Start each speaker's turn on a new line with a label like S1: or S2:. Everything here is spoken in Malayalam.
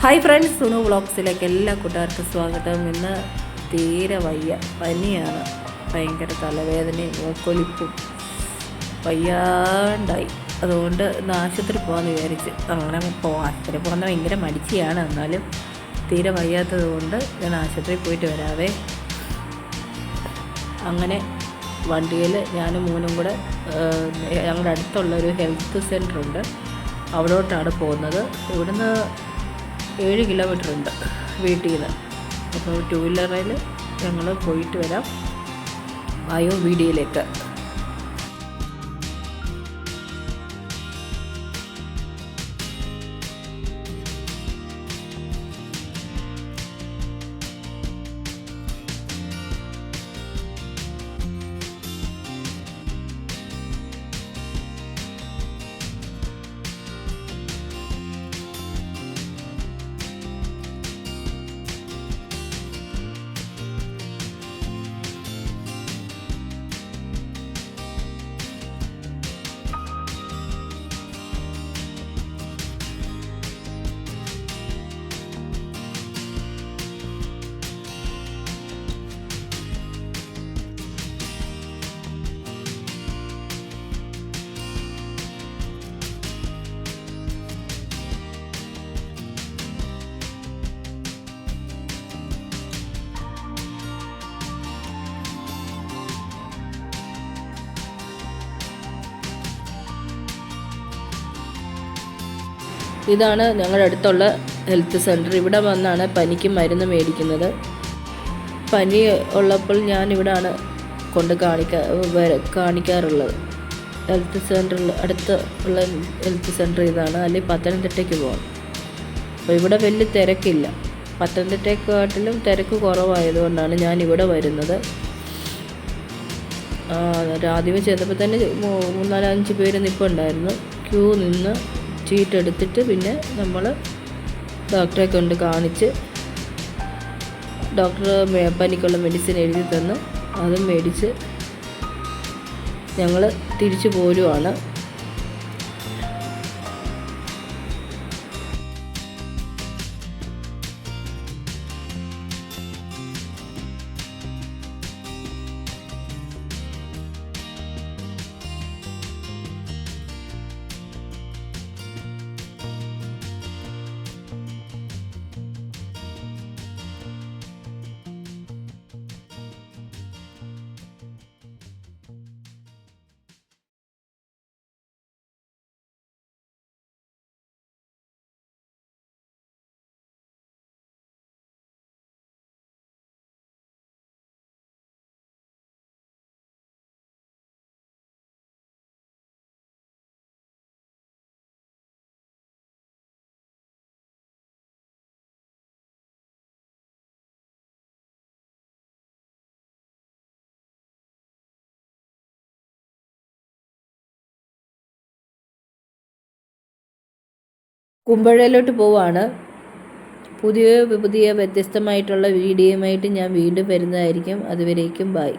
S1: ഹായ് ഫ്രണ്ട്സ്, സുനു വ്ളോഗ്സിലേക്ക് എല്ലാ കൂട്ടുകാർക്കും സ്വാഗതം. ഇന്ന് തീരെ വയ്യ, പനിയാണ്, ഭയങ്കര തലവേദനയും മൂക്കൊലിപ്പും വയ്യാണ്ടായി. അതുകൊണ്ട് ഇന്ന് ആശുപത്രി പോകാമെന്ന് വിചാരിച്ച്. അങ്ങനെ ആശുപത്രി പോകുന്ന ഭയങ്കര മടിച്ചിയാണ്, എന്നാലും തീരെ വയ്യാത്തത് കൊണ്ട് ഞാൻ ആശുപത്രിയിൽ പോയിട്ട് വരാവേ. അങ്ങനെ വണ്ടിയിൽ ഞാനും മോനും കൂടെ ഞങ്ങളുടെ അടുത്തുള്ളൊരു ഹെൽത്ത് സെൻ്ററുണ്ട്, അവിടോട്ടാണ് പോകുന്നത്. ഇവിടുന്ന് 7 കിലോമീറ്റർ ഉണ്ട് വീട്ടിൽ നിന്ന്. അപ്പോൾ 2 വീലറിൽ ഞങ്ങൾ പോയിട്ട് വരാം. വായോ വീഡിയോയിലേക്ക്. ഇതാണ് ഞങ്ങളുടെ അടുത്തുള്ള ഹെൽത്ത് സെൻറ്റർ. ഇവിടെ വന്നാണ് പനിക്ക് മരുന്ന് മേടിക്കുന്നത്. പനി ഉള്ളപ്പോൾ ഞാൻ ഇവിടാണ് കൊണ്ട് കാണിക്കാറുള്ളത്. ഹെൽത്ത് സെൻറ്ററിൽ അടുത്ത് ഉള്ള ഹെൽത്ത് സെൻറ്റർ ഇതാണ്. അല്ലെങ്കിൽ പത്തനംതിട്ടയ്ക്ക് പോകണം. അപ്പോൾ ഇവിടെ വലിയ തിരക്കില്ല. പത്തനംതിട്ടയെക്കാട്ടിലും തിരക്ക് കുറവായതുകൊണ്ടാണ് ഞാൻ ഇവിടെ വരുന്നത്. ആദ്യമേ ചെന്നപ്പോൾ തന്നെ 3-4-5 പേര് നിൽപ്പുണ്ടായിരുന്നു. ക്യൂ നിന്ന് ചീട്ട് എടുത്തിട്ട് പിന്നെ നമ്മൾ ഡോക്ടറെ കൊണ്ട് കാണിച്ച് ഡോക്ടർ പനിക്കുള്ള മെഡിസിൻ എഴുതി തന്ന് അതും മേടിച്ച് ഞങ്ങൾ തിരിച്ചു പോരുവാണ്. കുമ്പഴയിലോട്ട് പോവാണ്. പുതിയ വ്യത്യസ്തമായിട്ടുള്ള വീഡിയോയുമായിട്ട് ഞാൻ വീണ്ടും വരുന്നതായിരിക്കും. അതുവരേക്കും ബൈ.